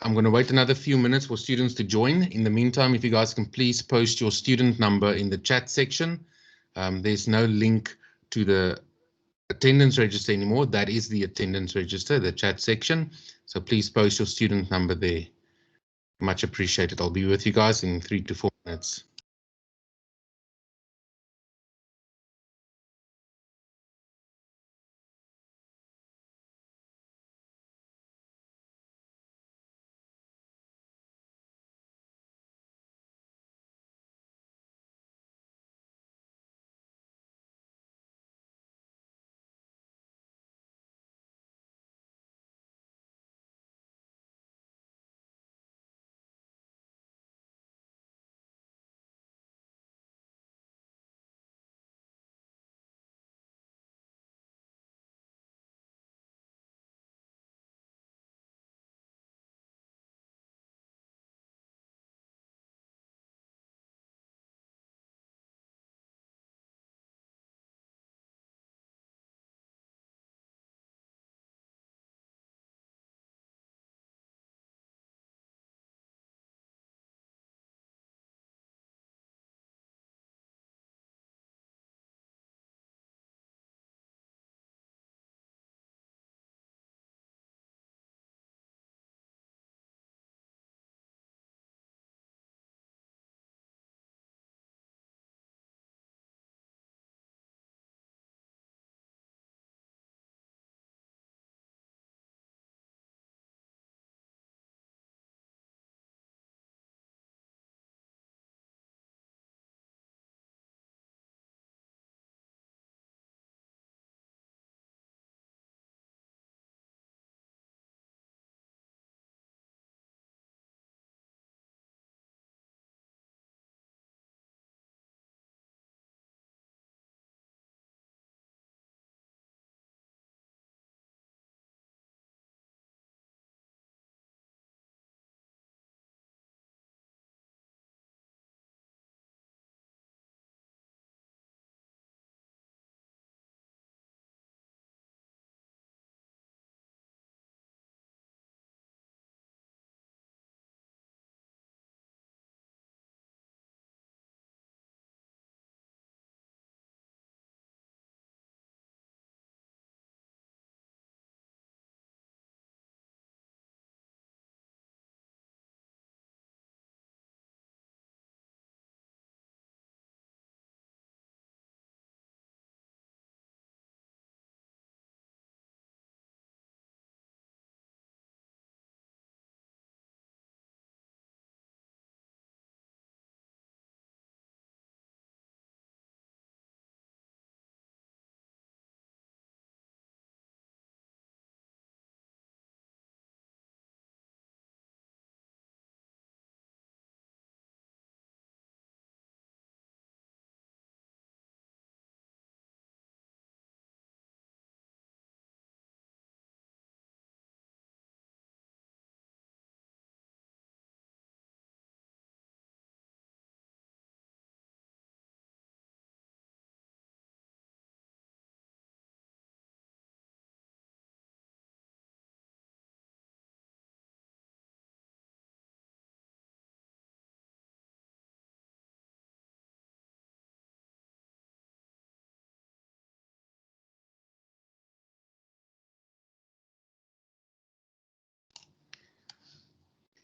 I'm going to wait another few minutes for students to join. In the meantime, if you guys can please post your student number in the chat section. There's no link to the attendance register anymore. That is the attendance register, the chat section. So please post your student number there. Much appreciated. I'll be with you guys in 3 to 4 minutes.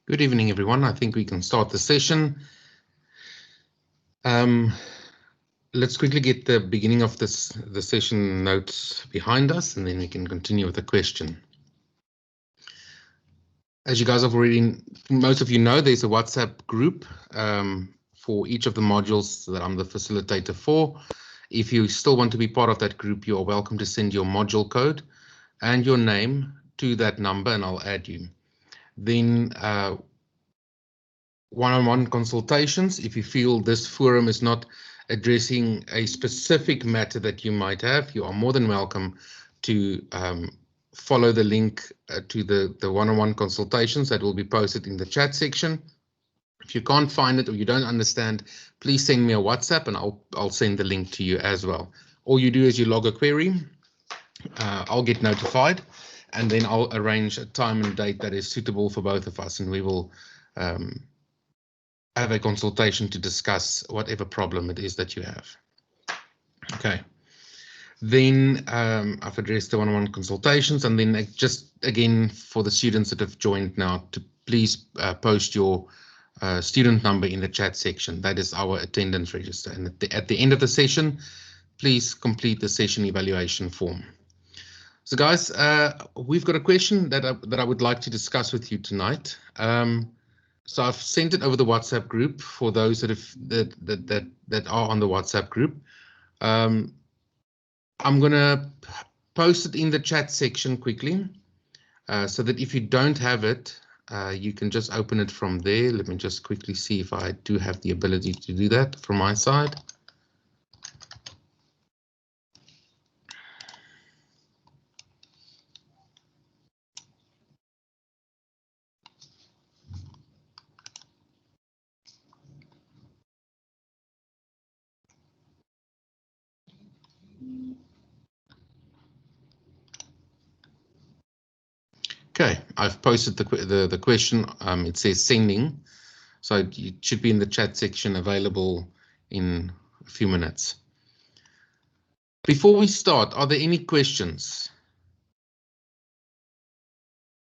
Good evening, everyone. I think we can start the session. Let's quickly get the beginning of the session notes behind us, and then we can continue with the question. As you guys have already, most of you know, there's a WhatsApp group for each of the modules that I'm the facilitator for. If you still want to be part of that group, you are welcome to send your module code and your name to that number, and I'll add you. Then one-on-one consultations. If you feel this forum is not addressing a specific matter that you might have, you are more than welcome to follow the link to the one-on-one consultations that will be posted in the chat section. If you can't find it or you don't understand, please send me a WhatsApp and I'll send the link to you as well. All you do is you log a query, I'll get notified, and then I'll arrange a time and date that is suitable for both of us, and we will have a consultation to discuss whatever problem it is that you have. Okay. Then I've addressed the one-on-one consultations, and then just again for the students that have joined now, to please post your student number in the chat section. That is our attendance register, and at the end of the session, please complete the session evaluation form. So guys, we've got a question that I would like to discuss with you tonight. So I've sent it over the WhatsApp group for those that are on the WhatsApp group. I'm going to post it in the chat section quickly, so that if you don't have it, you can just open it from there. Let me just quickly see if I do have the ability to do that from my side. Okay, I've posted the question. It says sending, so it should be in the chat section, available in a few minutes. Before we start, are there any questions?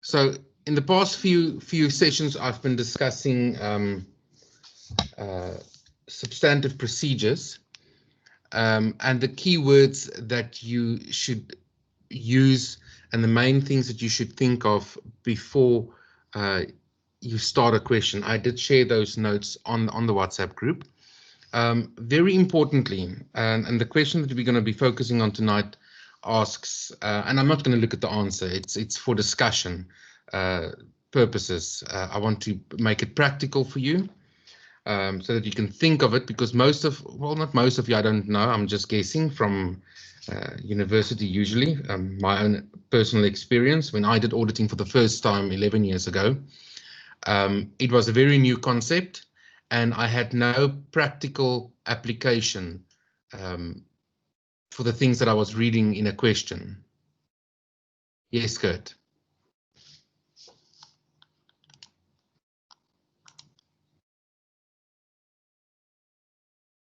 So in the past few sessions, I've been discussing substantive procedures, and the key words that you should use and the main things that you should think of before you start a question. I did share those notes on the WhatsApp group. Very importantly, and the question that we're going to be focusing on tonight asks, and I'm not going to look at the answer, it's for discussion purposes. I want to make it practical for you, so that you can think of it, because not most of you, I don't know, I'm just guessing from university usually, my own personal experience. When I did auditing for the first time 11 years ago, it was a very new concept, and I had no practical application for the things that I was reading in a question. Yes, Kurt.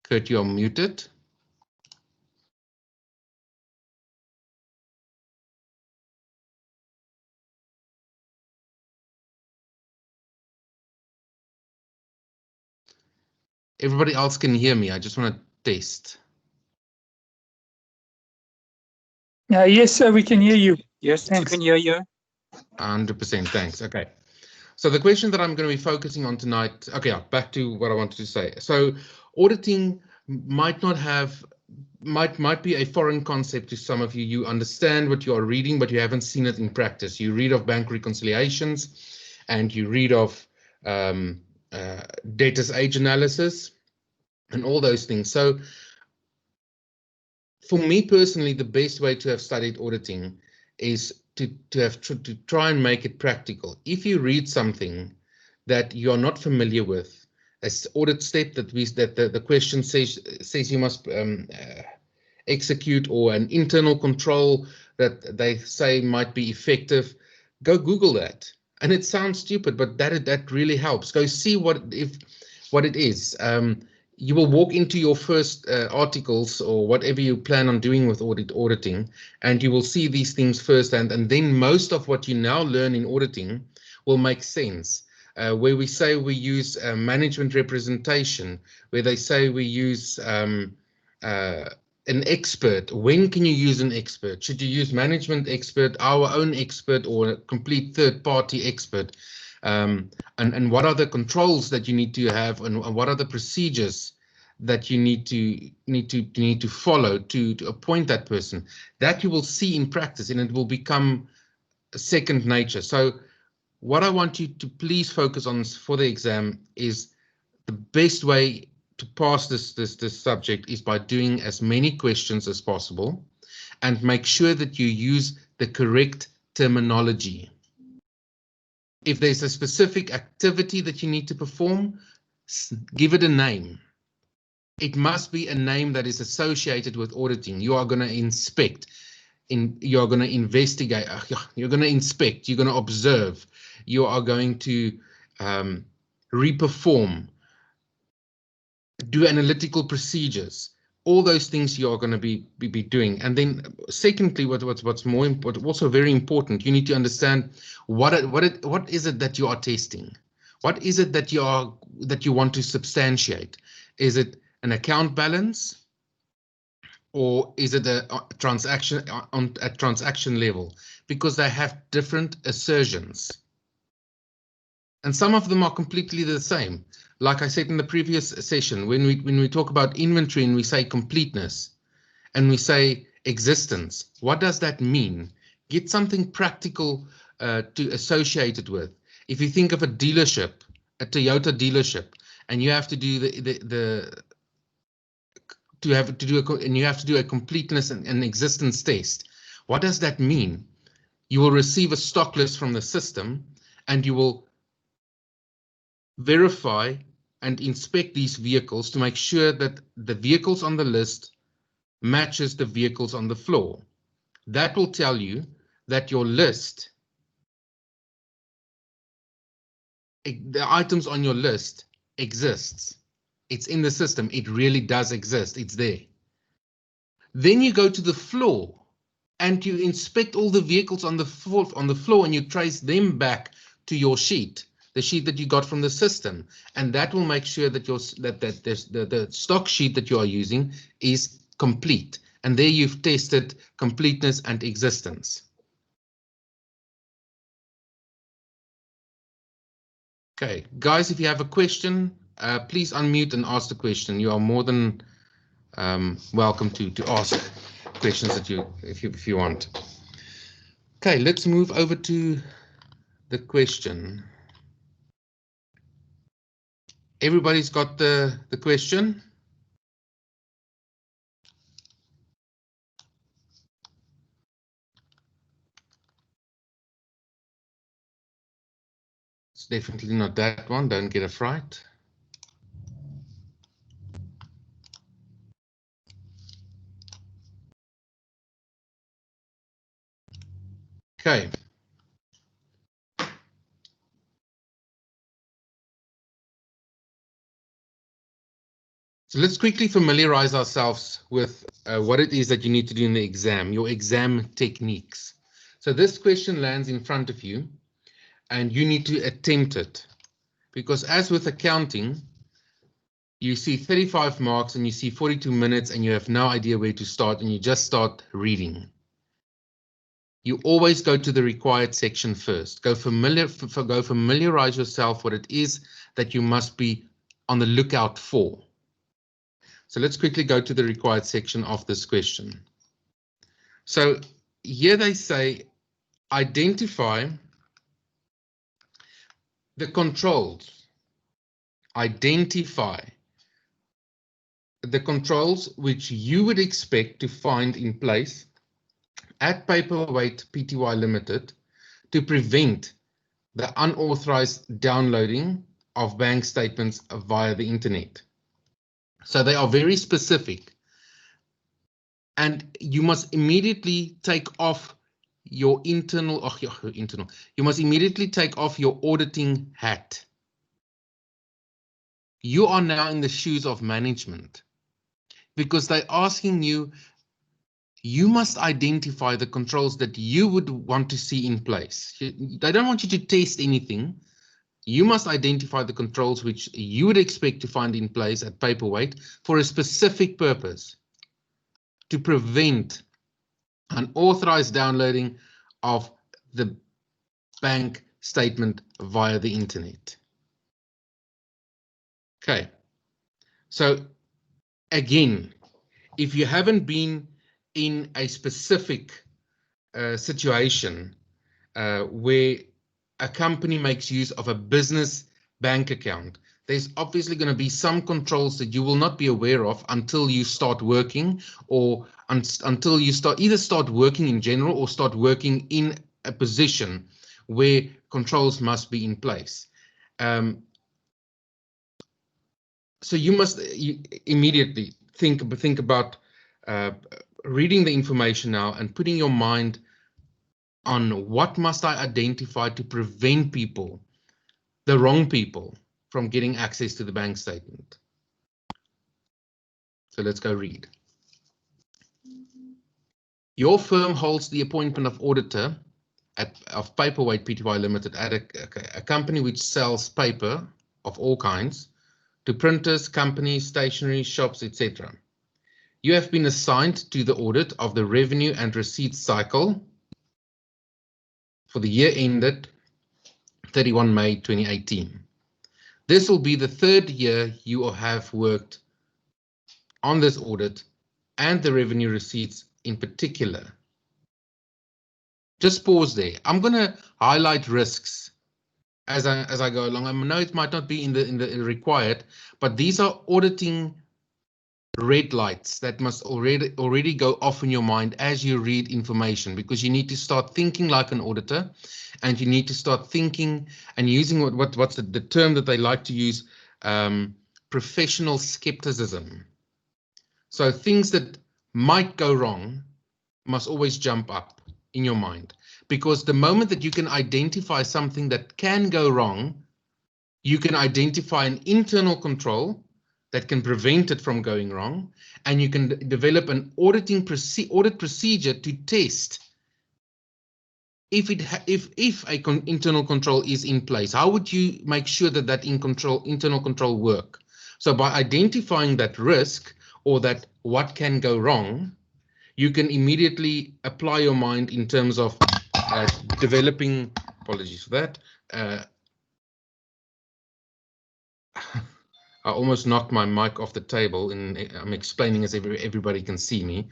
Kurt, you're muted. Everybody else can hear me. I just want to test. Yes, sir, we can hear you. Yes, Thanks. we can hear you. 100%, thanks. Okay. So the question that I'm going to be focusing on tonight, okay, back to what I wanted to say. So auditing might be a foreign concept to some of you. You understand what you are reading, but you haven't seen it in practice. You read of bank reconciliations, and you read of debtors age analysis and all those things. So for me personally, the best way to have studied auditing is to try and make it practical. If you read something that you're not familiar with, an audit step that the question says you must execute, or an internal control that they say might be effective, go Google that. And it sounds stupid, but that really helps. Go see what it is. You will walk into your first articles or whatever you plan on doing with auditing, and you will see these things firsthand, and then most of what you now learn in auditing will make sense. Where we say we use management representation, where they say we use an expert. When can you use an expert? Should you use management expert, our own expert, or a complete third-party expert? And what are the controls that you need to have, and what are the procedures that you need to follow to appoint that person? That you will see in practice, and it will become second nature. So what I want you to please focus on for the exam is the best way to pass this subject is by doing as many questions as possible, and make sure that you use the correct terminology. If there's a specific activity that you need to perform, give it a name. It must be a name that is associated with auditing. You are going to inspect. you're going to investigate, you're going to inspect, you're going to observe, you are going to reperform, do analytical procedures. All those things you are going to be doing. And then secondly, what's more important, also very important, you need to understand what is it that you are testing? What is it that you want to substantiate? Is it an account balance? Or is it a transaction at transaction level? Because they have different assertions. And some of them are completely the same. Like I said in the previous session, when we talk about inventory and we say completeness and we say existence, what does that mean? Get something practical to associate it with. If you think of a dealership, a Toyota dealership, and you have to do you have to do a completeness and existence test. What does that mean? You will receive a stock list from the system, and you will verify and inspect these vehicles to make sure that the vehicles on the list matches the vehicles on the floor. That will tell you that your list, the items on your list exists. It's in the system. It really does exist. It's there. Then you go to the floor and you inspect all the vehicles on the floor and you trace them back to your sheet, the sheet that you got from the system, and that will make sure that the stock sheet that you are using is complete. And there you've tested completeness and existence. Okay, guys, if you have a question, please unmute and ask the question. You are more than welcome to ask questions that if you want. Okay, let's move over to the question. Everybody's got the question? It's definitely not that one. Don't get a fright. Okay. So let's quickly familiarize ourselves with what it is that you need to do in the exam, your exam techniques. So this question lands in front of you and you need to attempt it, because as with accounting, you see 35 marks and you see 42 minutes and you have no idea where to start and you just start reading. You always go to the required section first. Go familiarize yourself what it is that you must be on the lookout for. So let's quickly go to the required section of this question. So here they say, identify the controls. Identify the controls which you would expect to find in place at Paperweight Pty Limited to prevent the unauthorized downloading of bank statements via the internet. So they are very specific, and you must immediately take off your internal. You must immediately take off your auditing hat. You are now in the shoes of management, because they're asking you. You must identify the controls that you would want to see in place. They don't want you to test anything. You must identify the controls which you would expect to find in place at Paperweight for a specific purpose, to prevent unauthorized downloading of the bank statement via the internet. Okay, so again, if you haven't been in a specific situation where a company makes use of a business bank account, there's obviously going to be some controls that you will not be aware of until you start working, or until you start working in general or start working in a position where controls must be in place. So you must immediately think about reading the information now and putting your mind on what must I identify to prevent people, the wrong people, from getting access to the bank statement. So let's go read. Your firm holds the appointment of auditor of Paperweight Pty Limited at a company which sells paper of all kinds to printers, companies, stationery, shops, etc. You have been assigned to the audit of the revenue and receipts cycle for the year ended 31 May 2018. This will be the third year you will have worked on this audit and the revenue receipts in particular. Just pause there. I'm going to highlight risks as I go along. I know it might not be in the required, but these are auditing red lights that must already go off in your mind as you read information, because you need to start thinking like an auditor, and you need to start thinking and using what's the term that they like to use, professional skepticism. So things that might go wrong must always jump up in your mind, because the moment that you can identify something that can go wrong, you can identify an internal control that can prevent it from going wrong, and you can develop an audit procedure to test if internal control is in place. How would you make sure that that internal control work? So by identifying that risk, or that what can go wrong, you can immediately apply your mind in terms of developing, apologies for that, I almost knocked my mic off the table, and I'm explaining as everybody can see me.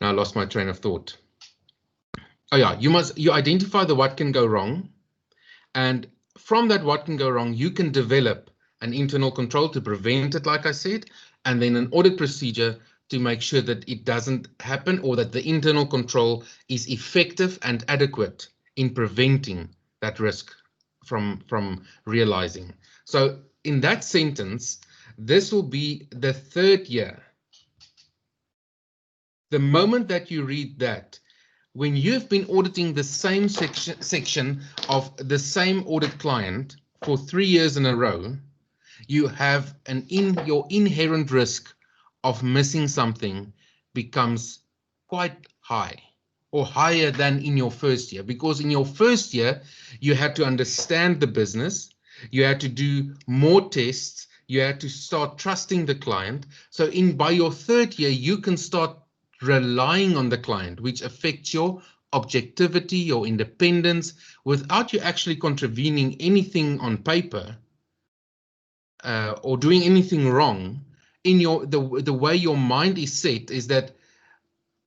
Now I lost my train of thought. Oh yeah, you identify the what can go wrong, and from that what can go wrong, you can develop an internal control to prevent it, like I said, and then an audit procedure to make sure that it doesn't happen, or that the internal control is effective and adequate in preventing that risk from realizing. So in that sentence, this will be the third year. The moment that you read that, when you've been auditing the same section of the same audit client for 3 years in a row, you have your inherent risk of missing something becomes quite high, or higher than in your first year, because in your first year you had to understand the business, you had to do more tests, you had to start trusting the client. So by your third year you can start relying on the client, which affects your objectivity, your independence, without you actually contravening anything on paper or doing anything wrong. In the way your mind is set is that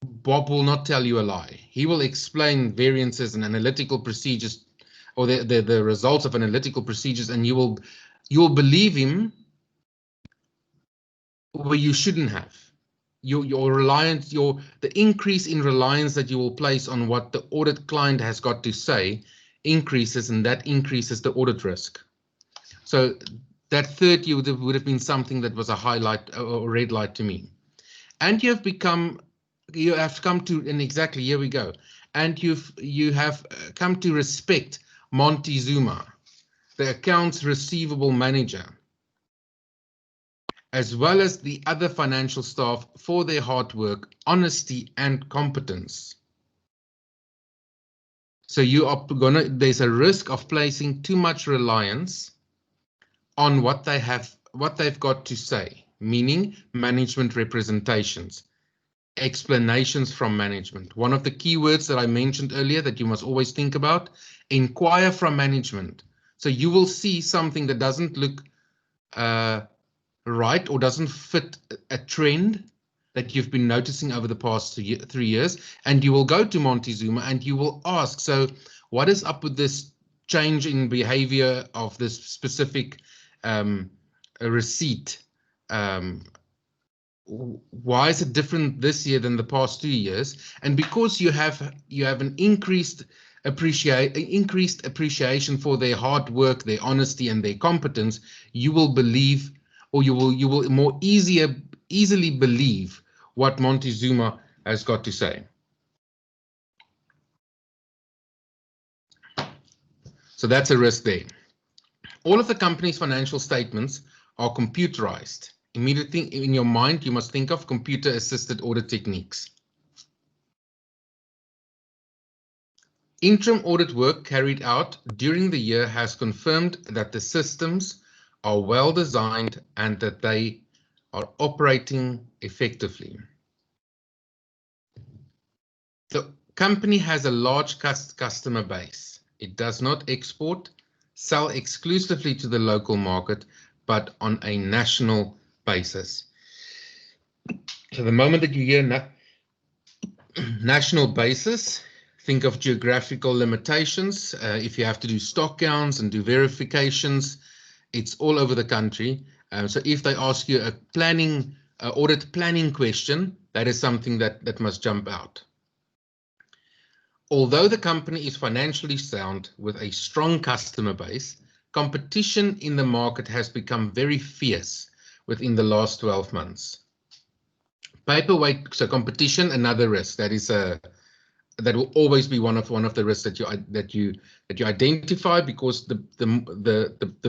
Bob will not tell you a lie. He will explain variances and analytical procedures, or the results of analytical procedures, and you will believe him where you shouldn't have. Your reliance, the increase in reliance that you will place on what the audit client has got to say increases, and that increases the audit risk. So that third year would have been something that was a highlight or red light to me. And you have come to, and exactly, here we go. And you have come to respect Montezuma, the accounts receivable manager, as well as the other financial staff, for their hard work, honesty, and competence. So there's a risk of placing too much reliance on what they've got to say, meaning management representations, explanations from management. One of the key words that I mentioned earlier that you must always think about: inquire from management. So you will see something that doesn't look right, or doesn't fit a trend that you've been noticing over the past 3 years, and you will go to Montezuma and you will ask, so what is up with this change in behavior of this specific receipt? Why is it different this year than the past 2 years? And because you have an increased appreciation for their hard work, their honesty, and their competence, you will believe, or you will more easily believe what Montezuma has got to say. So that's a risk there. All of the company's financial statements are computerized. Immediately in your mind, you must think of computer-assisted audit techniques. Interim audit work carried out during the year has confirmed that the systems are well designed and that they are operating effectively. The company has a large customer base. It does not export, sell exclusively to the local market, but on a national basis. So the moment that you hear national basis, think of geographical limitations. If you have to do stock counts and do verifications, it's all over the country. So if they ask you a audit planning question, that is something that must jump out. Although the company is financially sound with a strong customer base, competition in the market has become very fierce within the last 12 months. Paperweight, so competition, another risk. That will always be one of the risks that you identify, because the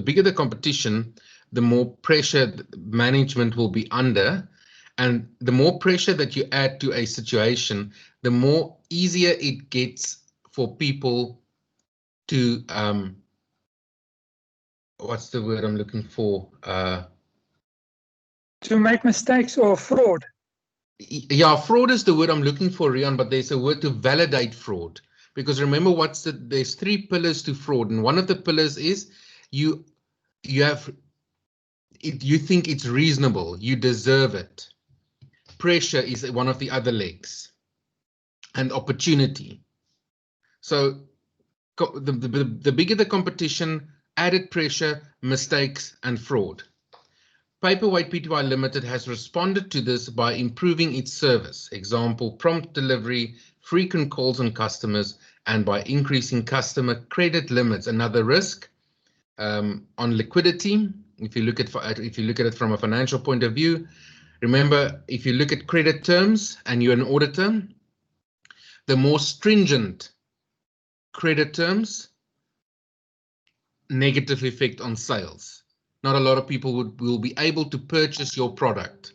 bigger the competition, the more pressure management will be under, and the more pressure that you add to a situation, the more easier it gets for people to what's the word I'm looking for? To make mistakes or fraud. Yeah, fraud is the word I'm looking for, Rian, but there's a word to validate fraud. Because remember, there's 3 pillars to fraud, and one of the pillars is you think it's reasonable, you deserve it. Pressure is one of the other legs, and opportunity. So the bigger the competition, added pressure, mistakes, and fraud. Paperweight Pty Limited has responded to this by improving its service, example, prompt delivery, frequent calls on customers, and by increasing customer credit limits. Another risk on liquidity. If you look at it from a financial point of view, remember, if you look at credit terms and you're an auditor, the more stringent credit terms, negative effect on sales. Not a lot of people will be able to purchase your product.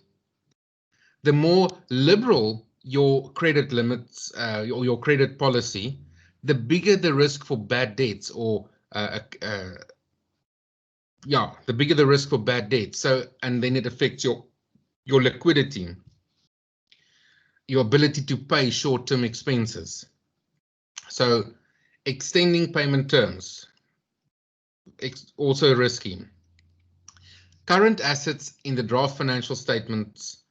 The more liberal your credit limits or your credit policy, the bigger the risk for bad debts, or the bigger the risk for bad debts. So, and then it affects your liquidity, your ability to pay short-term expenses. So, extending payment terms, also risky. Current assets in the draft financial statements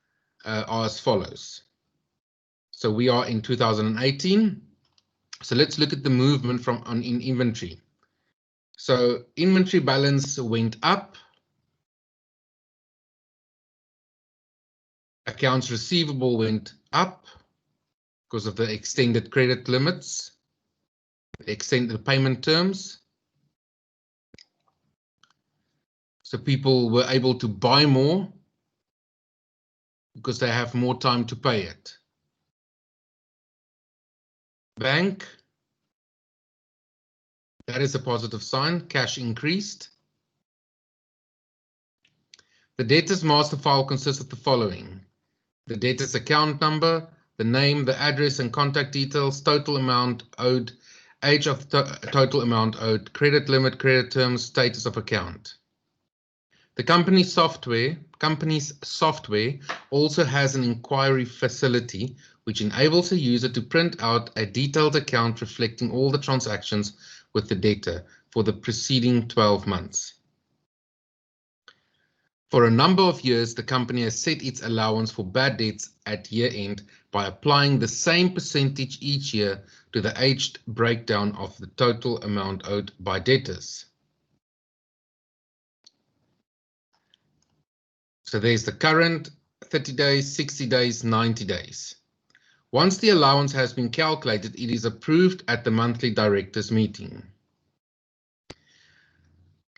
are as follows. So we are in 2018. So let's look at the movement in inventory. So inventory balance went up. Accounts receivable went up because of the extended credit limits, extended payment terms. So people were able to buy more because they have more time to pay it. Bank, that is a positive sign. Cash increased. The debtors master file consists of the following: the debtors account number, the name, the address and contact details, total amount owed, age of total amount owed, credit limit, credit terms, status of account. The company's software also has an inquiry facility which enables a user to print out a detailed account reflecting all the transactions with the debtor for the preceding 12 months. For a number of years, the company has set its allowance for bad debts at year end by applying the same percentage each year to the aged breakdown of the total amount owed by debtors. So there's the current 30 days, 60 days, 90 days. Once the allowance has been calculated, it is approved at the monthly directors meeting.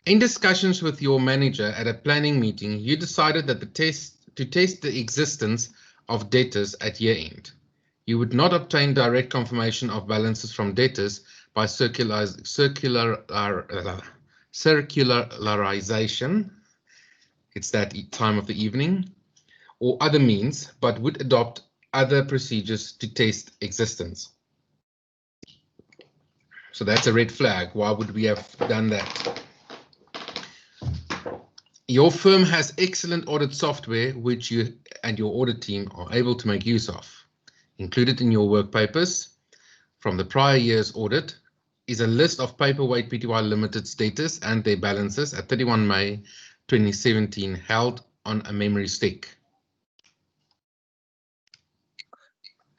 In discussions with your manager at a planning meeting, you decided that to test the existence of debtors at year end. You would not obtain direct confirmation of balances from debtors by circularization, it's that time of the evening, or other means, but would adopt other procedures to test existence. So that's a red flag. Why would we have done that? Your firm has excellent audit software which you and your audit team are able to make use of. Included in your work papers from the prior year's audit is a list of Paperweight Pty Limited status and their balances at 31 May 2017 held on a memory stick.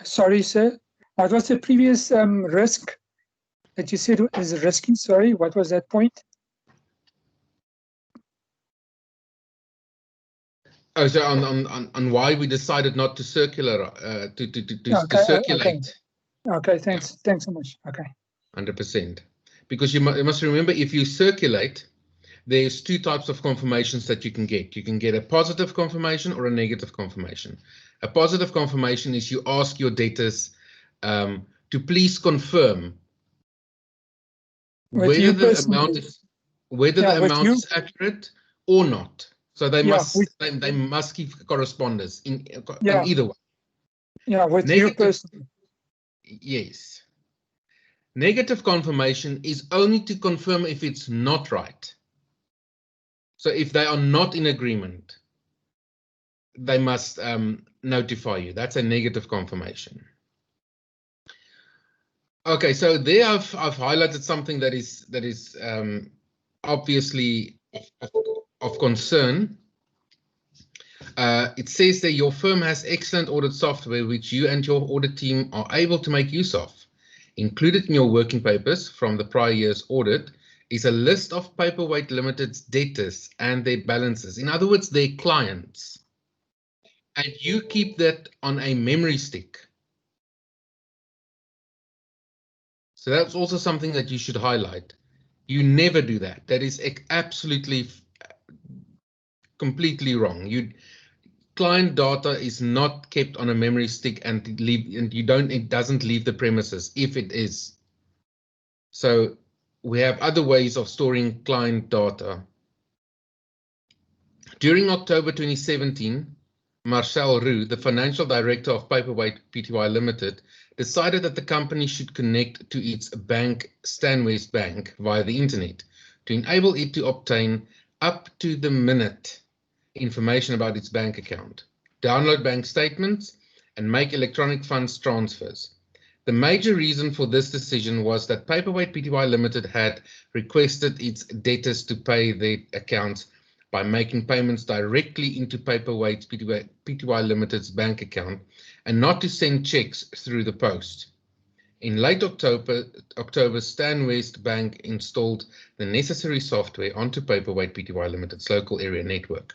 Sorry, sir. What was the previous risk that you said is risky? Sorry, what was that point? Oh, so on why we decided not to circulate. Okay. Okay, thanks. Yeah. Thanks so much. Okay. 100%. Because you must remember, if you circulate, there's two types of confirmations that you can get. You can get a positive confirmation or a negative confirmation. A positive confirmation is you ask your debtors to please confirm whether the amount is accurate or not. So they must keep correspondence in either way. Yeah, with you personally. Yes. Negative confirmation is only to confirm if it's not right. So if they are not in agreement, they must notify you. That's a negative confirmation. Okay, so there I've highlighted something that is obviously of concern. It says that your firm has excellent audit software which you and your audit team are able to make use of. Included in your working papers from the prior year's audit is a list of Paperweight Limited's debtors and their balances. In other words, their clients. And you keep that on a memory stick. So that's also something that you should highlight. You never do that. That is absolutely, completely wrong. Client data is not kept on a memory stick and it doesn't leave the premises if it is. So we have other ways of storing client data. During October 2017, Marcel Roux, the financial director of Paperweight Pty Limited, decided that the company should connect to its bank, Stanwest Bank, via the internet to enable it to obtain up to the minute information about its bank account, download bank statements, and make electronic funds transfers. The major reason for this decision was that Paperweight Pty Limited had requested its debtors to pay their accounts by making payments directly into Paperweight Pty Limited's bank account and not to send checks through the post. In late October, Stanwest Bank installed the necessary software onto Paperweight Pty Limited's local area network.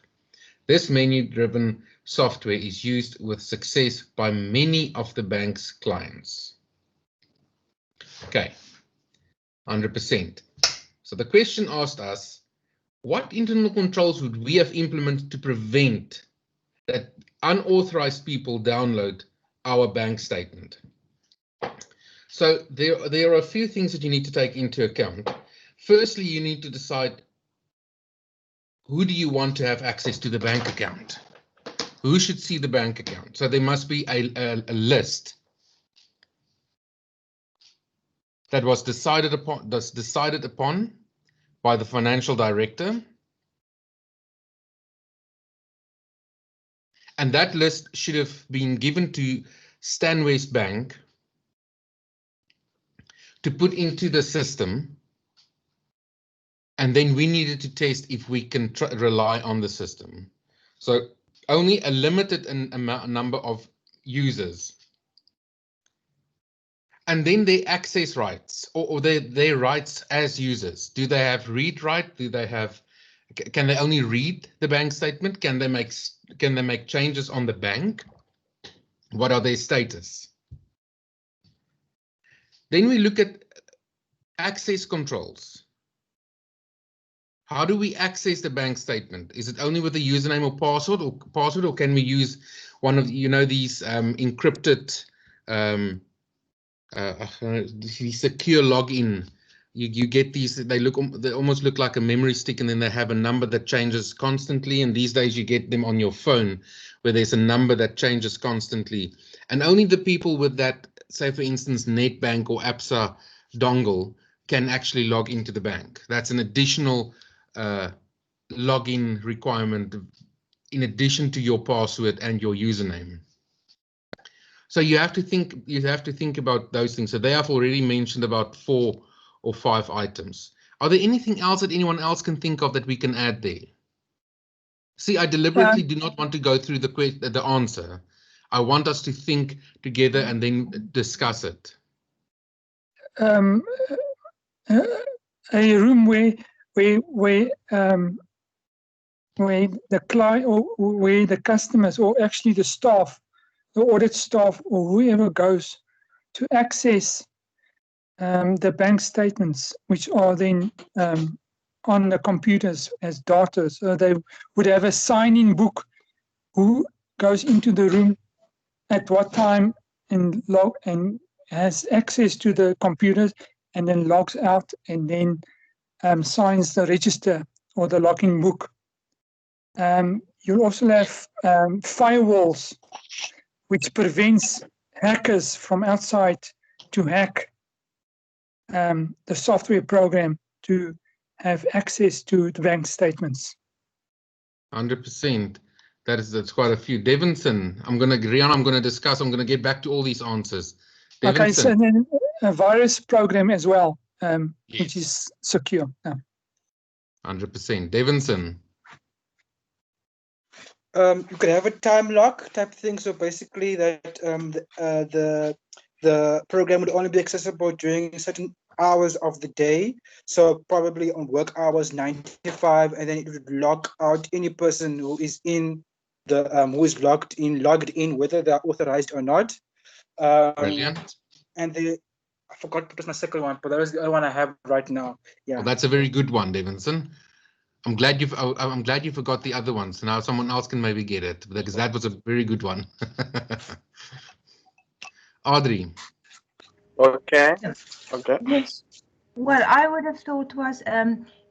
This menu-driven software is used with success by many of the bank's clients. Okay, 100%. So the question asked us, what internal controls would we have implemented to prevent that unauthorized people download our bank statement? So there are a few things that you need to take into account. Firstly, you need to decide who do you want to have access to the bank account? Who should see the bank account? So there must be a list that was decided upon by the financial director. And that list should have been given to Stanwest Bank to put into the system. And then we needed to test if we can rely on the system. So only a limited number of users. And then their access rights or their rights as users. Do they have read right? Can they only read the bank statement? Can they make changes on the bank? What are their status? Then we look at access controls. How do we access the bank statement? Is it only with a username or password, or can we use one of these encrypted the secure login. You get these, they almost look like a memory stick, and then they have a number that changes constantly. And these days you get them on your phone where there's a number that changes constantly. And only the people with that, say for instance, NetBank or APSA dongle can actually log into the bank. That's an additional login requirement in addition to your password and your username. So you have to think about those things. So they have already mentioned about 4 or 5 items. Are there anything else that anyone else can think of that we can add there? See, I deliberately do not want to go through the answer. I want us to think together and then discuss it. A room where the client or where the customers or actually the staff, the audit staff or whoever goes to access the bank statements, which are then on the computers as data. So they would have a sign-in book who goes into the room at what time and has access to the computers and then logs out and then signs the register or the login book. You'll also have firewalls, which prevents hackers from outside to hack the software program to have access to the bank statements. 100%. That's quite a few. Devinson, I'm going to discuss. I'm going to get back to all these answers. Devinson. Okay, so then a virus program as well, which is secure. 100%. Devinson. You could have a time lock type thing. So basically, that the program would only be accessible during certain hours of the day. So probably on work hours 9 to 5, and then it would lock out any person who is in the who is logged in, whether they're authorized or not. Brilliant. And I forgot what was my second one, but that was the other one I have right now. Yeah. Well, that's a very good one, Devinson. I'm glad you forgot the other ones. Now someone else can maybe get it, because that was a very good one. Audrey. Okay. Okay. Yes. What I would have thought was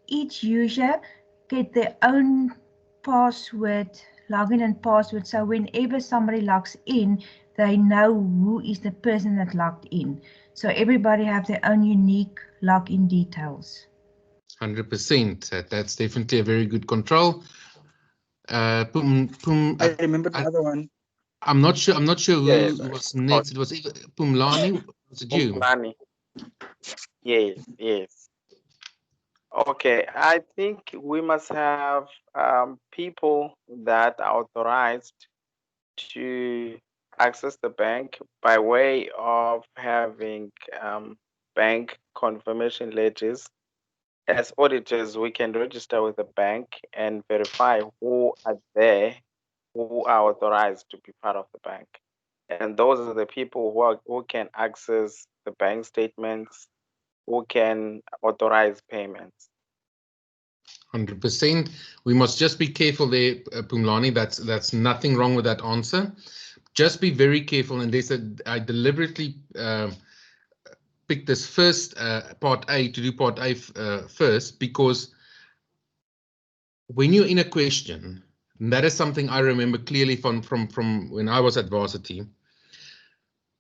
each user get their own password, login and password. So whenever somebody logs in, they know who is the person that logged in. So everybody have their own unique login details. 100%. That's definitely a very good control. I remember the other one. I'm not sure who was next. It was either Pumlani. Was it you? Pumlani. Yes. Okay, I think we must have people that are authorized to access the bank by way of having bank confirmation letters. As auditors, we can register with the bank and verify who are there, who are authorized to be part of the bank. And those are the people who can access the bank statements, who can authorize payments. 100%. We must just be careful there, Pumlani. That's nothing wrong with that answer. Just be very careful. And I deliberately picked this first part A to do part A first, because when you're in a question, and that is something I remember clearly from when I was at varsity.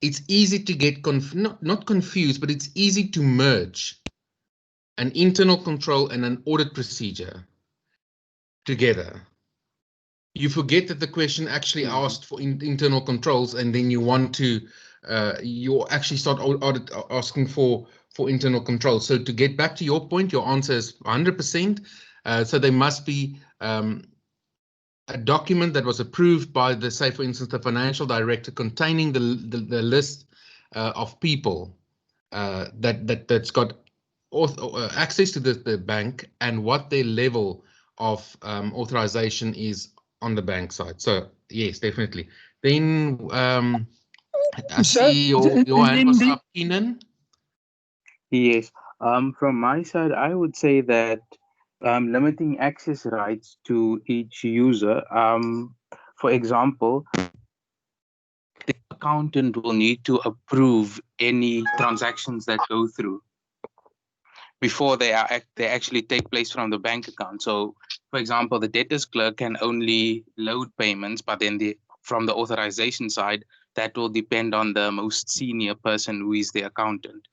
It's easy to get not confused, but it's easy to merge an internal control and an audit procedure together. You forget that the question actually asked for internal controls, and then you want to you actually start asking for internal controls. So to get back to your point, your answer is 100%. So there must be a document that was approved by the, say for instance, the financial director, containing the list of people that's got access to the bank and what their level of authorization is on the bank side. So yes, definitely. Then I see your hand was up, Keenan. Yes. From my side, I would say that limiting access rights to each user. For example, accountant will need to approve any transactions that go through before they actually take place from the bank account. So, for example, the debtors clerk can only load payments, but then from the authorization side, that will depend on the most senior person who is the accountant.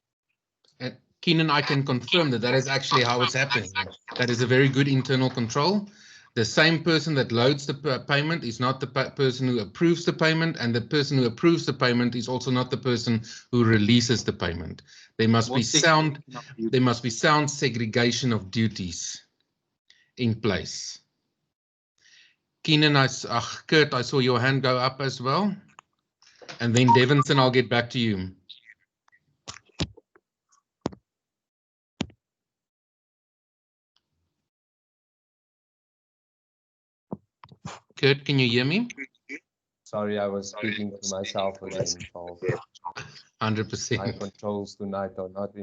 Keenan, I can confirm that is actually how it's happening. That is a very good internal control. The same person that loads the payment is not the person who approves the payment, and the person who approves the payment is also not the person who releases the payment. There must be sound segregation of duties in place. Keenan, Kurt, I saw your hand go up as well. And then Devinson, I'll get back to you. Kurt, can you hear me? Sorry, I was speaking to myself again, Charles. 100%. My controls tonight are not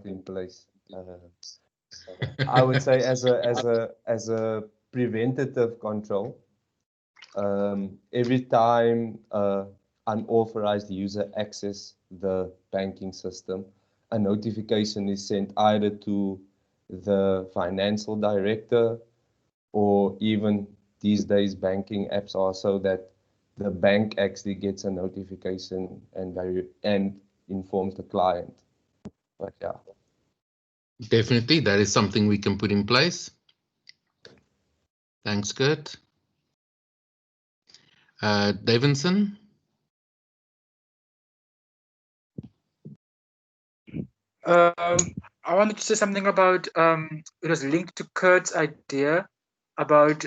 in place. I would say as a preventative control, every time unauthorized user access the banking system, a notification is sent either to the financial director, or even these days banking apps are so that the bank actually gets a notification and informs the client. But yeah. Definitely, that is something we can put in place. Thanks, Kurt. Davinson? I wanted to say something about it was linked to Kurt's idea about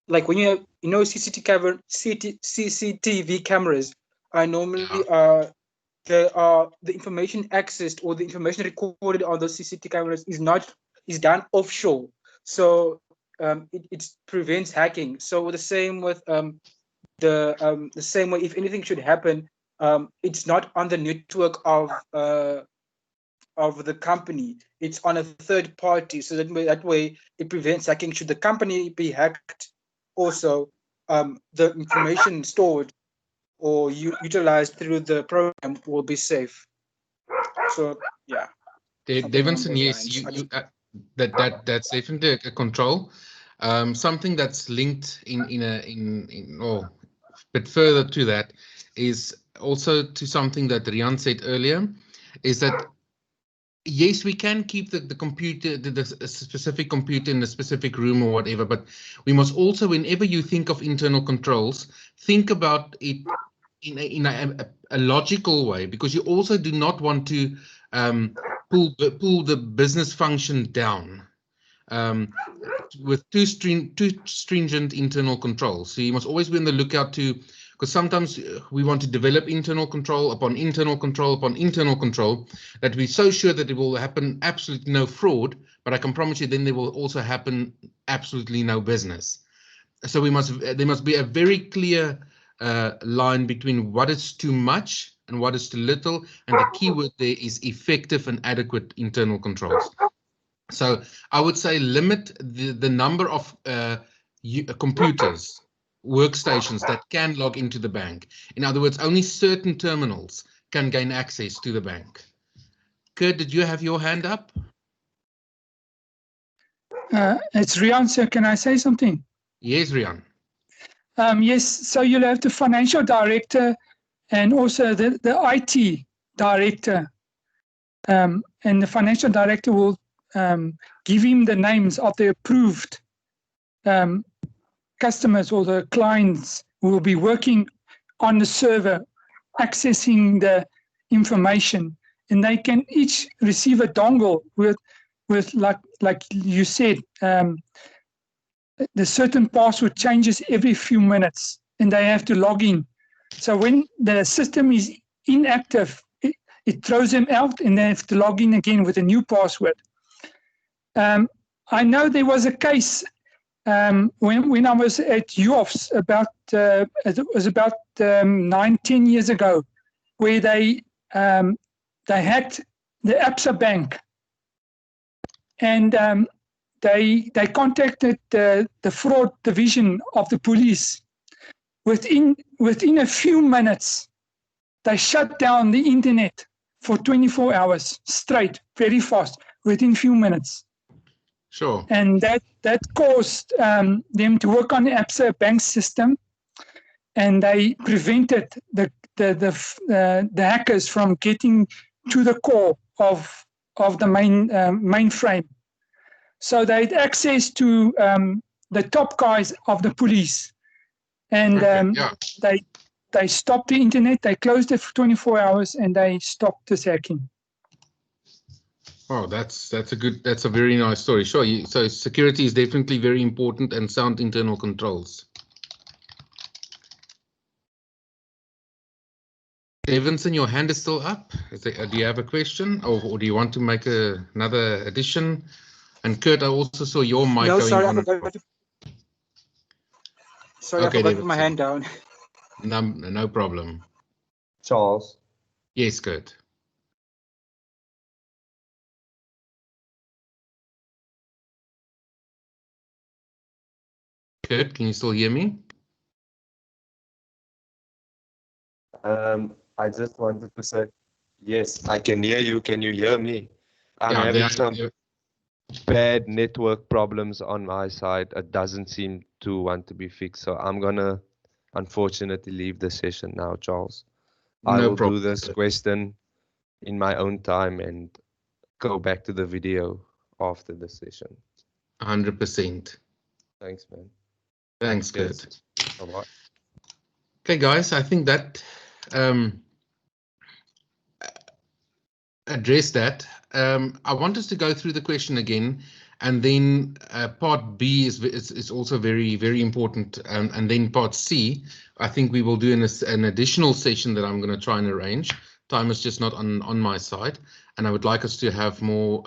like when you know CCTV cameras are normally the information accessed or the information recorded on those CCTV cameras is done offshore, so it prevents hacking. So the same with the same way, if anything should happen, it's not on the network of the company, it's on a third party, so that way it prevents hacking. Should the company be hacked, also the information stored or utilized through the program will be safe. So yeah, Devinson, yes, that's definitely a control. Something that's linked a bit further to that is also to something that Rian said earlier, is that yes, we can keep the computer, the specific computer in a specific room or whatever, but we must also, whenever you think of internal controls, think about it in a logical way, because you also do not want to pull the business function down with too stringent internal controls. So you must always be on the lookout because sometimes we want to develop internal control upon internal control upon internal control, that we're so sure that it will happen absolutely no fraud, but I can promise you then there will also happen absolutely no business. So there must be a very clear line between what is too much and what is too little, and the key word there is effective and adequate internal controls. So I would say limit the number of computers, workstations that can log into the bank. In other words, only certain terminals can gain access to the bank. Kurt, did you have your hand up? It's Rian, sir. Can I say something? Yes, Rian. Yes, so you'll have the financial director and also the IT director. And the financial director will give him the names of the approved customers or the clients who will be working on the server, accessing the information, and they can each receive a dongle with like you said, the certain password changes every few minutes, and they have to log in. So when the system is inactive, it throws them out, and they have to log in again with a new password. I know there was a case when I was at UOFS it was about 9-10 years ago, where they hacked the ABSA Bank, and they contacted the fraud division of the police within a few minutes, they shut down the internet for 24 hours straight, very fast, within few minutes. Sure. And that caused them to work on the Absa bank system, and they prevented the hackers from getting to the core of the mainframe. So they had access to the top guys of the police, and they stopped the internet. They closed it for 24 hours, and they stopped this hacking. Oh, that's a very nice story. Sure. So security is definitely very important, and sound internal controls. Evanson, your hand is still up. Do you have a question, or do you want to make another addition? And Kurt, I also saw your mic going on. Sorry, I forgot to put my hand down. No problem. Charles. Yes, Kurt. Kurt, can you still hear me? I just wanted to say, yes, I can hear you. Can you hear me? I'm having some bad network problems on my side. It doesn't seem to want to be fixed. So I'm going to, unfortunately, leave the session now, Charles. I will do this question in my own time and go back to the video after the session. 100%. Thanks, man. Thanks, Kurt. Bye-bye. Okay, guys, I think that addressed that. I want us to go through the question again, and then part B is also very, very important, and then part C, I think we will do an additional session that I'm going to try and arrange. Time is just not on my side, and I would like us to have more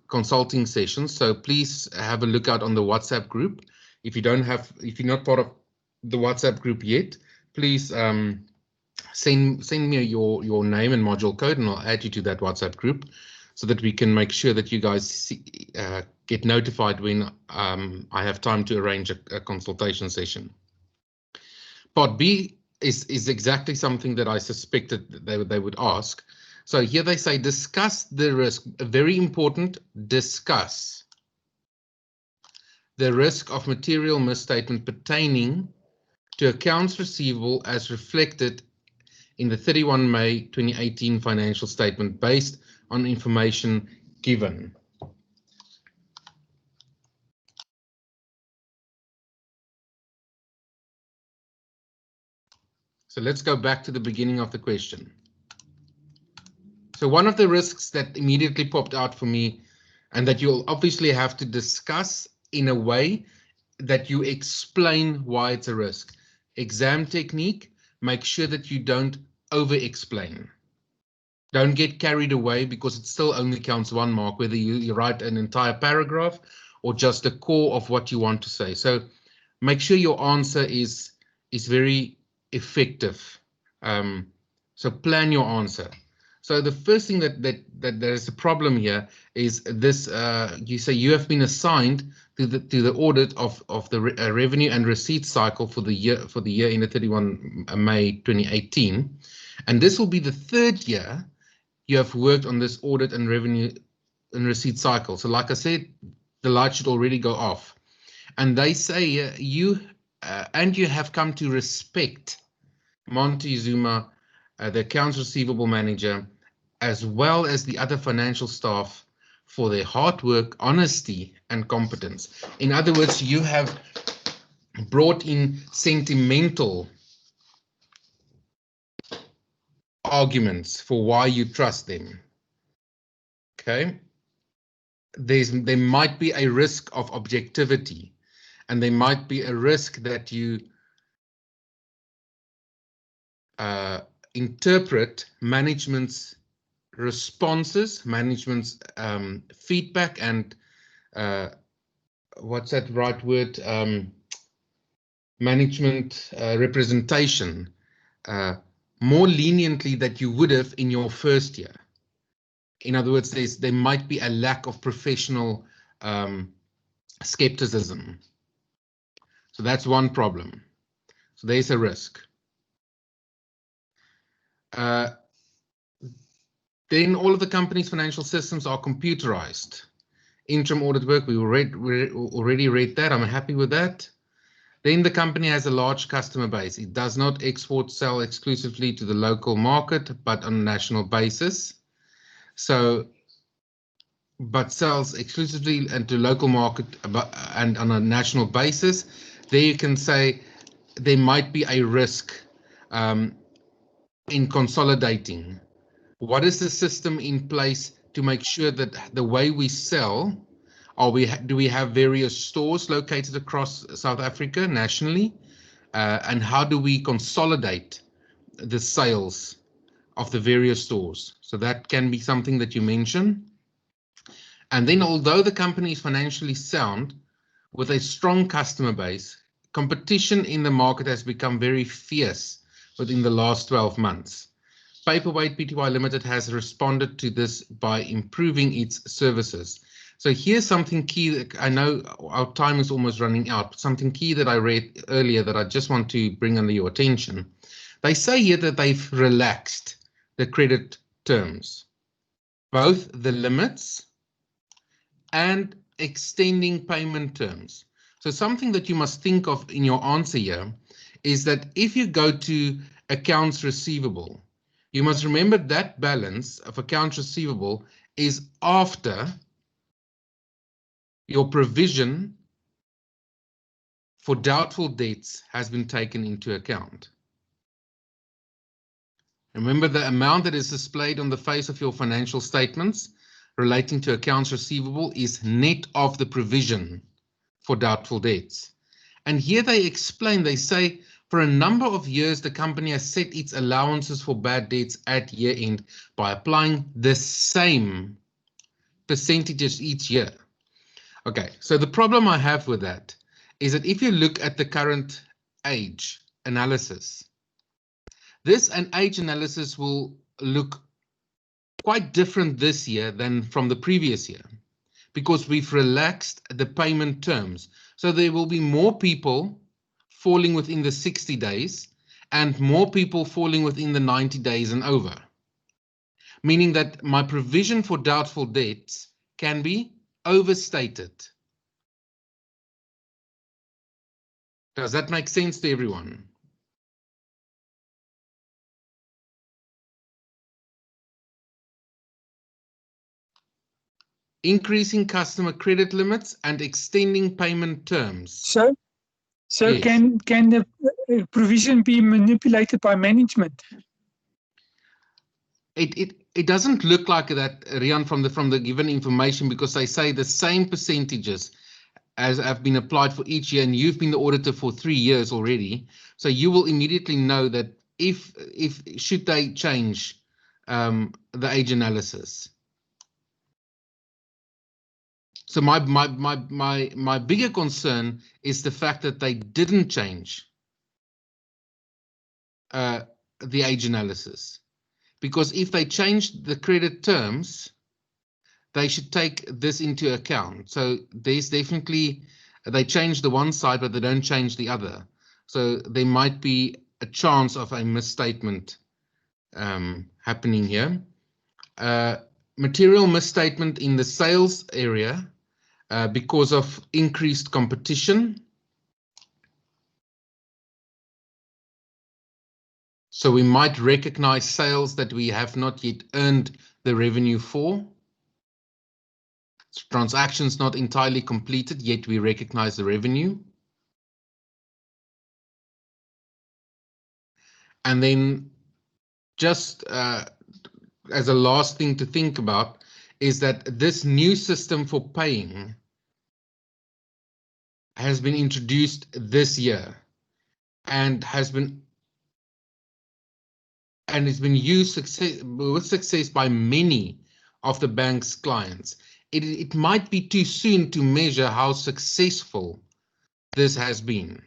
consulting sessions. So please have a look out on the WhatsApp group. If you're not part of the WhatsApp group yet, please send me your name and module code, and I'll add you to that WhatsApp group so that we can make sure that you guys get notified when I have time to arrange a consultation session. Part B is exactly something that I suspected that they would ask. So here they say, discuss the risk, very important, discuss the risk of material misstatement pertaining to accounts receivable as reflected in the 31 May 2018 financial statement based on information given. So let's go back to the beginning of the question. So one of the risks that immediately popped out for me, and that you'll obviously have to discuss in a way that you explain why it's a risk. Exam technique, make sure that you don't over-explain. Don't get carried away, because it still only counts 1 mark, whether you write an entire paragraph or just the core of what you want to say. So make sure your answer is very effective. So plan your answer. So the first thing that there is a problem here is this. You say you have been assigned to the audit of the revenue and receipt cycle for the year ended 31 May 2018, and this will be the 3rd year you have worked on this audit and revenue and receipt cycle. So like I said, the light should already go off. And they say you have come to respect Montezuma, the accounts receivable manager, as well as the other financial staff for their hard work, honesty, and competence. In other words, you have brought in sentimental arguments for why you trust them. Okay. There might be a risk of objectivity, and there might be a risk that you interpret management's responses, management's feedback, and what's that right word? Management representation more leniently than you would have in your 1st year. In other words, there might be a lack of professional skepticism. So that's one problem. So there's a risk. Then all of the company's financial systems are computerized. Interim audit work, we already read that. I'm happy with that. Then the company has a large customer base. It does not export, sell exclusively to the local market, but on a national basis. So, but sells exclusively into local market and on a national basis. There you can say there might be a risk in consolidating. What is the system in place to make sure that the way we sell, do we have various stores located across South Africa nationally? And how do we consolidate the sales of the various stores? So that can be something that you mention. And then although the company is financially sound with a strong customer base, competition in the market has become very fierce within the last 12 months. Paperweight Pty Limited has responded to this by improving its services. So here's something key that I know our time is almost running out, but something key that I read earlier that I just want to bring under your attention. They say here that they've relaxed the credit terms, both the limits and extending payment terms. So something that you must think of in your answer here is that if you go to accounts receivable, you must remember that balance of accounts receivable is after your provision for doubtful debts has been taken into account. Remember, the amount that is displayed on the face of your financial statements relating to accounts receivable is net of the provision for doubtful debts. And here they explain, they say, for a number of years, the company has set its allowances for bad debts at year end by applying the same percentages each year. Okay, so the problem I have with that is that if you look at the current age analysis, this age analysis will look quite different this year than from the previous year because we've relaxed the payment terms. So there will be more people falling within the 60 days and more people falling within the 90 days and over, meaning that my provision for doubtful debts can be overstated. Does that make sense to everyone? Increasing customer credit limits and extending payment terms. So Yes. can the provision be manipulated by management? It doesn't look like that, Rian, from the given information, because they say the same percentages as have been applied for each year, and you've been the auditor for 3 years already. So you will immediately know that if should they change the age analysis. So my bigger concern is the fact that they didn't change the age analysis, because if they changed the credit terms, they should take this into account. So there's definitely, they change the one side, but they don't change the other. So there might be a chance of a misstatement happening here. Material misstatement in the sales area because of increased competition. So we might recognize sales that we have not yet earned the revenue for. Transactions not entirely completed, yet we recognize the revenue. And then just as a last thing to think about is that this new system for paying has been introduced this year and has been it's been used with success by many of the bank's clients. It might be too soon to measure how successful this has been.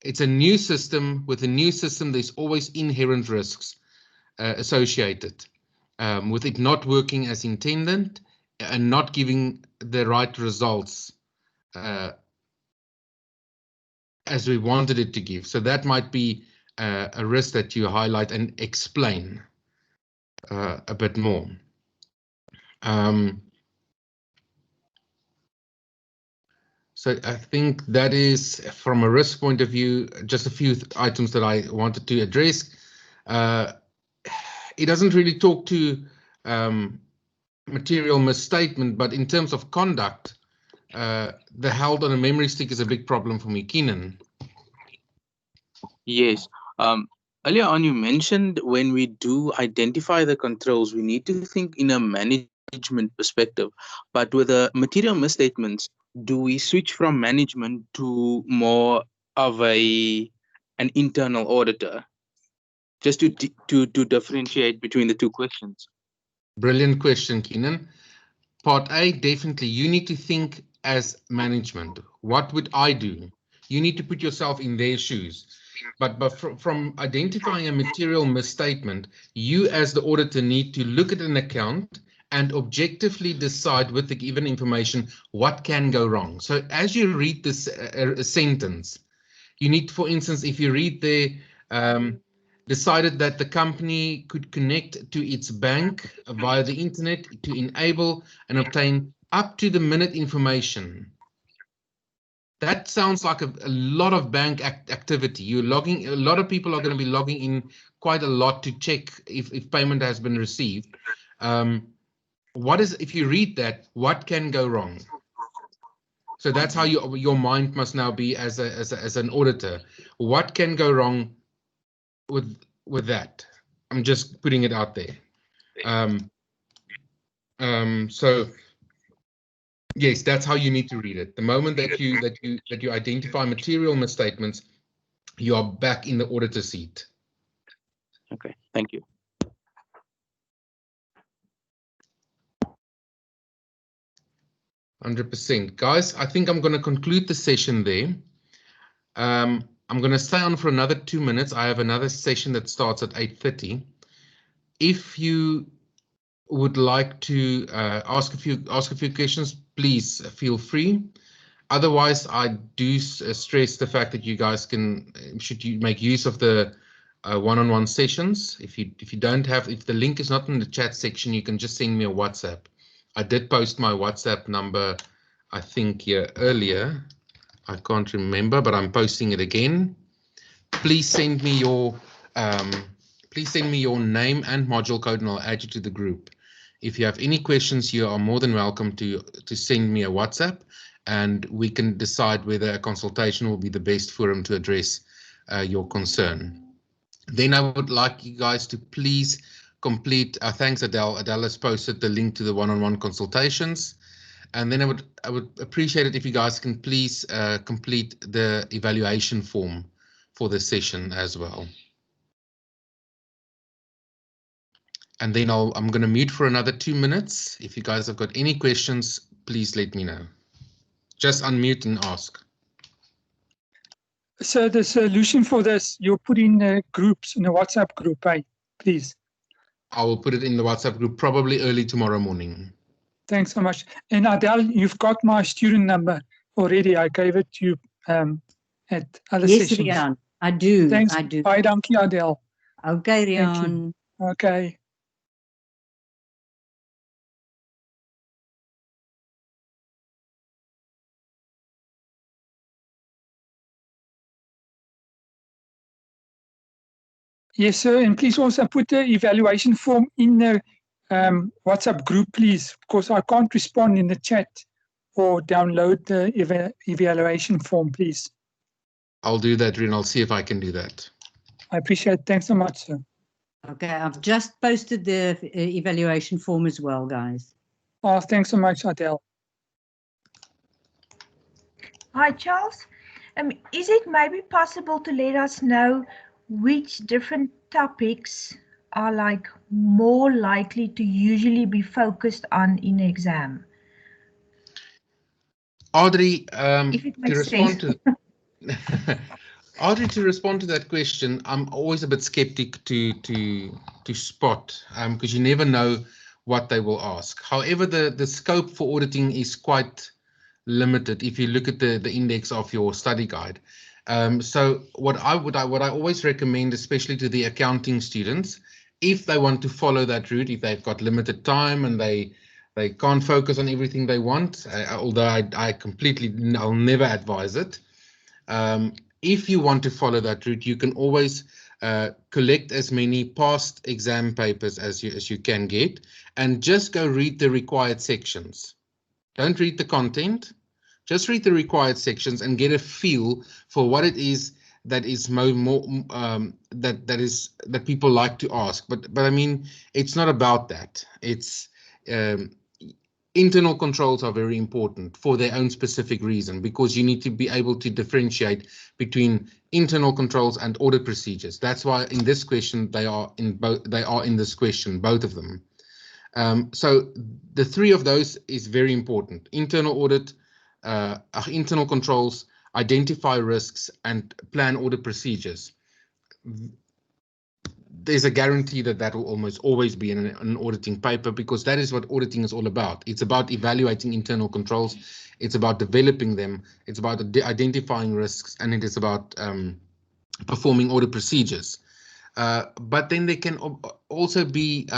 It's a new system. With a new system, there's always inherent risks associated with it not working as intended and not giving the right results as we wanted it to give. So that might be a risk that you highlight and explain a bit more. So I think that is, from a risk point of view, just a few items that I wanted to address. It doesn't really talk to material misstatement, but in terms of conduct, the held on a memory stick is a big problem for me. Keenan. Yes. Earlier on, you mentioned when we do identify the controls, we need to think in a management perspective. But with the material misstatements, do we switch from management to more of an internal auditor? Just to differentiate between the two questions. Brilliant question, Keenan. Part A, definitely, you need to think as management. What would I do? You need to put yourself in their shoes. But from identifying a material misstatement, you as the auditor need to look at an account and objectively decide with the given information what can go wrong. So as you read this sentence, you need, for instance, if you read there, decided that the company could connect to its bank via the internet to enable and obtain up-to-the-minute information. That sounds like a lot of bank activity. You're logging, a lot of people are going to be logging in quite a lot to check if payment has been received. What is, if you read that, what can go wrong? So that's how your mind must now be as an auditor. What can go wrong with that? I'm just putting it out there. So yes, that's how you need to read it. The moment that you identify material misstatements, you are back in the auditor seat. Okay, thank you. %. Guys, I think I'm going to conclude the session there. I'm going to stay on for another 2 minutes. I have another session that starts at 8:30. If you would like to ask a few questions, please feel free. Otherwise, I do stress the fact that you guys should make use of the one-on-one sessions. If you don't have, if the link is not in the chat section, you can just send me a WhatsApp. I did post my WhatsApp number, I think, here earlier. I can't remember, but I'm posting it again. Please send me your name and module code, and I'll add you to the group. If you have any questions, you are more than welcome to send me a WhatsApp, and we can decide whether a consultation will be the best forum to address your concern. Then I would like you guys to please complete, thanks Adele. Adele has posted the link to the one-on-one consultations. And then I would appreciate it if you guys can please complete the evaluation form for the session as well. And then I'm going to mute for another 2 minutes. If you guys have got any questions, please let me know. Just unmute and ask. So the solution for this, you put in the groups, in the WhatsApp group, please. I will put it in the WhatsApp group probably early tomorrow morning. Thanks so much. And Adele, you've got my student number already. I gave it to you at other sessions. Yes, Rian, I do. Thanks. I do. Bye, dankie, Adele. Okay, Rian. Okay. Yes, sir. And please also put the evaluation form in the WhatsApp group, please, because I can't respond in the chat or download the evaluation form, please. I'll do that, Rin. I'll see if I can do that. I appreciate it. Thanks so much, sir. Okay, I've just posted the evaluation form as well, guys. Oh, thanks so much, Adele. Hi, Charles. Is it maybe possible to let us know which different topics are like more likely to usually be focused on in the exam? Audrey, to respond to Audrey, to respond to that question, I'm always a bit skeptic to spot because you never know what they will ask. However, the scope for auditing is quite limited if you look at the index of your study guide. So what I always recommend, especially to the accounting students, if they want to follow that route, if they've got limited time and they can't focus on everything they want, although I'll never advise it. If you want to follow that route, you can always collect as many past exam papers as you can get, and just go read the required sections. Don't read the content. Just read the required sections and get a feel for what it is that is that people like to ask. But I mean, it's not about that. It's internal controls are very important for their own specific reason, because you need to be able to differentiate between internal controls and audit procedures. That's why in this question they are in this question, both of them. So the three of those is very important: internal audit, internal controls, identify risks, and plan audit procedures. There's a guarantee that will almost always be in an auditing paper, because that is what auditing is all about. It's about evaluating internal controls, it's about developing them, it's about identifying risks, and it is about performing audit procedures. But then there can also be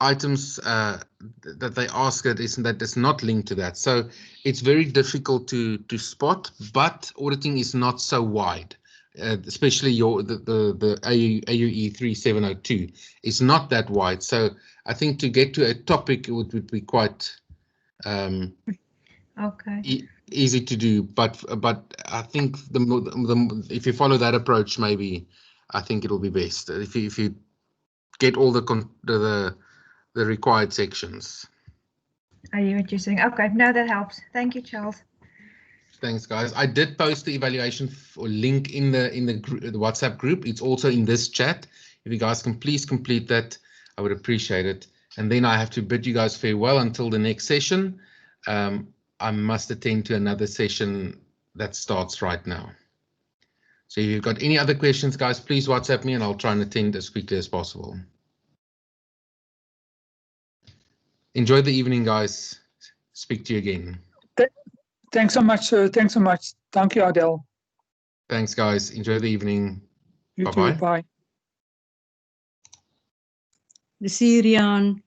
items that they ask that is not linked to that. So it's very difficult to spot, but auditing is not so wide. Especially the AUE3702 is not that wide. So I think to get to a topic would be quite easy to do. But I think if you follow that approach, maybe I think it'll be best if you get all the required sections. I hear what you're saying. Okay, no, that helps. Thank you, Charles. Thanks, guys. I did post the evaluation link in the WhatsApp group. It's also in this chat. If you guys can please complete that, I would appreciate it. And then I have to bid you guys farewell until the next session. I must attend to another session that starts right now. So if you've got any other questions, guys, please WhatsApp me and I'll try and attend as quickly as possible. Enjoy the evening, guys. Speak to you again. Thanks so much, sir. Thanks so much. Thank you, Adele. Thanks, guys. Enjoy the evening. You too. Bye. See you, Rian.